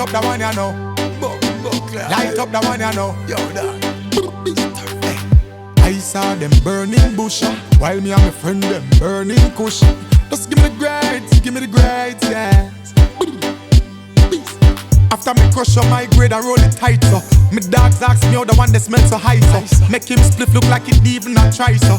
up the one you know. Light up the one you know. Yo, that. I saw them burning bush, while me and my friend them burning kush. Just give me the grades, yes. After me crush up my grade, I roll it tight, so me dogs ask me how the one that smells so high, so make him split look like it even not try, so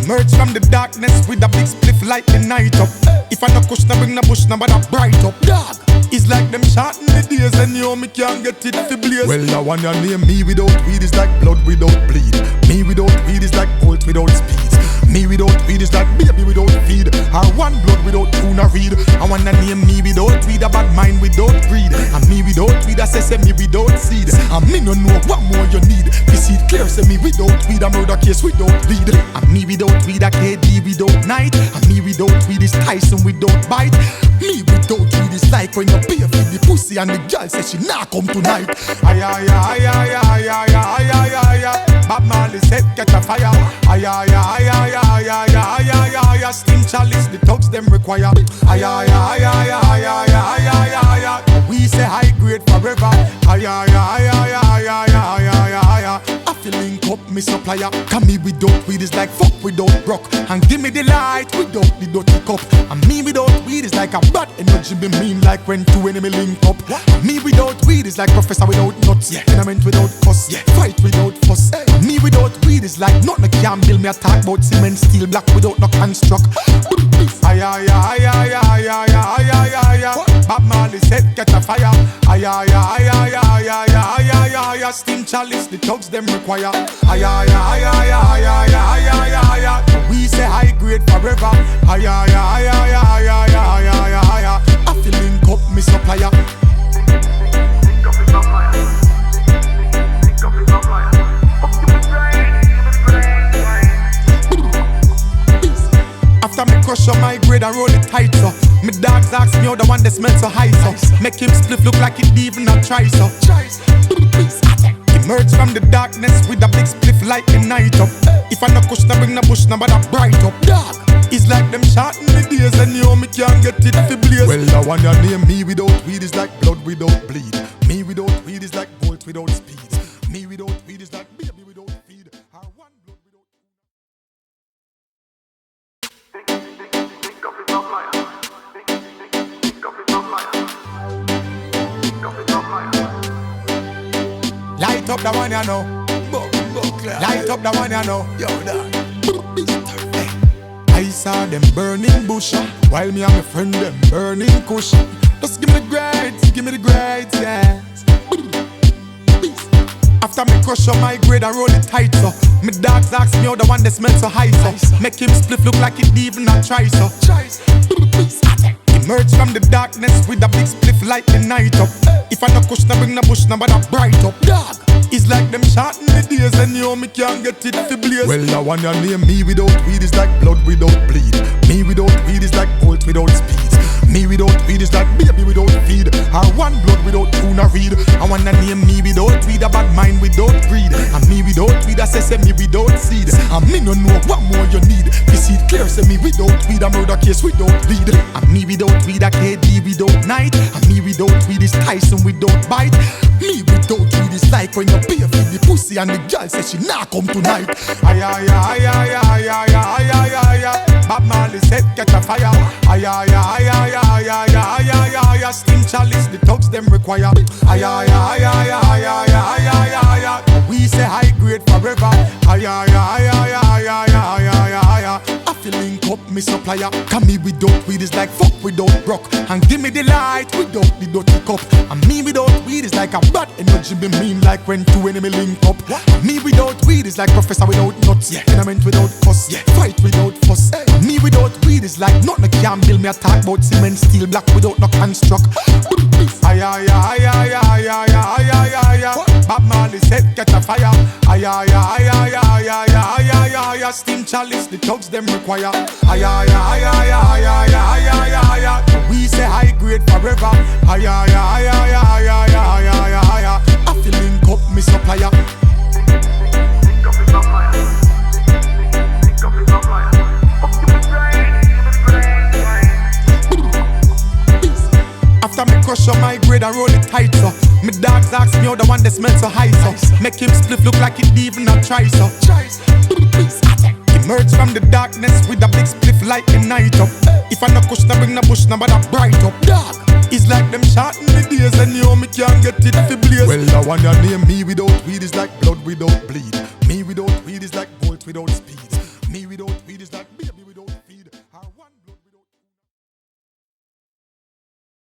emerge from the darkness with a big spliff light the night up. If I no kush, no bring no bush, no but I bright up. Dog, it's like them shot in the days, and you me can't get it for blaze. Well, I want your name, me without weed is like blood without bleed. Me without weed is like bolt without speed. Me without weed is like baby without feed. Or one blood without tuna read. I wanna name me without weed, a bad mind without greed. And me without weed, I say me without seed. And me no know what more you need. You see it clear, say me without weed, a murder case without bleed. And me without weed, a KD without night. And me without weed is Tyson without bite. Me without weed is like when you pay for the pussy and the girl says she nah come tonight. Ay ay ay ay ay ay ay ay ay ay. Bob Marley said catch a fire. Ay ay ay ay ay ay ay ay ay. Steam chalice the thugs them require. Ay ay ay ay ay ay ay ay ay. We say high grade forever. Ay ay ay ay ay ay ay ay ay. I feel link up me supplier. Come me without weed is like fuck without rock. And give me the light without the dirty cup. And me without weed is like a bad energy be mean like when two enemy link up. And me without weed is like professor without nuts. Tenement without cuss. Fight without fuss. And me without weed is like nothing can build me a talk about cement steel block without no construct. Ay ay ay ay ay ay ay ay ay ay. Bob Marley said catch a fire. Ay ay ay ay ay ay ay ay ay. Steam chalice the thugs them require. Ay ay ay ay ay ay ay ay ay. We say high grade forever. Ay ay ay ay ay ay ay ay ay. I feel link up me supplier. After me crush up my grade, I roll it tight, so me dogs ask me how the one that smells so high, so make him split look like it even not try, so emerge from the darkness with a big spliff light the night up. If I no kush, no bring no bush, no but I bright up. Dog, it's like them shot in the days, and you me can't get it for blaze. Well, I want your name, me without weed is like blood without bleed. Me without weed is like bolt without speed. Me without weed is like baby without feed. Or one blood without. Light up the one you know. Light up the one you know. Yo, that. I saw them burning bush, while me and my friend them burning kush. Just give me the grades, yes. After me crush up my grade, I roll it tight, so me dogs ask me how the one that smells so high, so make him split look like it even not try, so emerge from the darkness with a big spliff light the night up. If I no kush, no bring no bush, no but I bright up. Dog, it's like them shot in the days, and you me can't get it for blaze. Well, I want your name, me without weed is like blood without bleed. Me without weed is like bolt without speed. Me without weed is like baby without feed. Or one blood without tuna read. I wanna name me without weed, a bad mind without greed. And me without weed, I say me without seed. And me no know what more you need. You see it clear, say me without weed, a murder case without bleed. And me without weed, a KD without night. And me without weed is Tyson without bite. Me without weed is like when you pay for the pussy and the girl says she nah come tonight. Ay ay ay ay ay ay ay ay ay ay. Bob Marley said catch a fire. Ay ay ay ay ay ay ay ay ay. Steam chalice the thugs them require. Ay ay ay ay ay ay ay ay ay. We say high grade forever. Ay ay ay ay ay ay ay ay ay. I feel link up me supplier. Come me without weed is like fuck without rock. And give me the light without the dirty cup. And me without weed is like a bad energy be mean like when two enemy link up. And me without weed is like professor without nuts. Tenement without cuss. Fight without fuss. And me without weed is like nothing can build me a talk about cement steel block without no construct. Ay ay ay ay ay ay ay ay ay ay. Bob Marley said catch a fire. Ay ay ay ay ay ay ay ay ay. Steam chalice the thugs them require. Ay ay ay ay ay ay ay ay ay. We say high grade forever. Ay ay ay ay ay ay ay ay ay. I feel link up me supplier. After me crush on my grade and roll it tight so. Me dogs ask me how the one that smell so high so. Make him spliff look like it even not try so. Emerge from the darkness with a big spliff like the night up. If I no kush, no bring no bush, no but I bright up. Dog, it's like them shot in the days and you know me can't get it fi blaze. Well, the one you name me without weed is like blood without bleed. Me without weed is like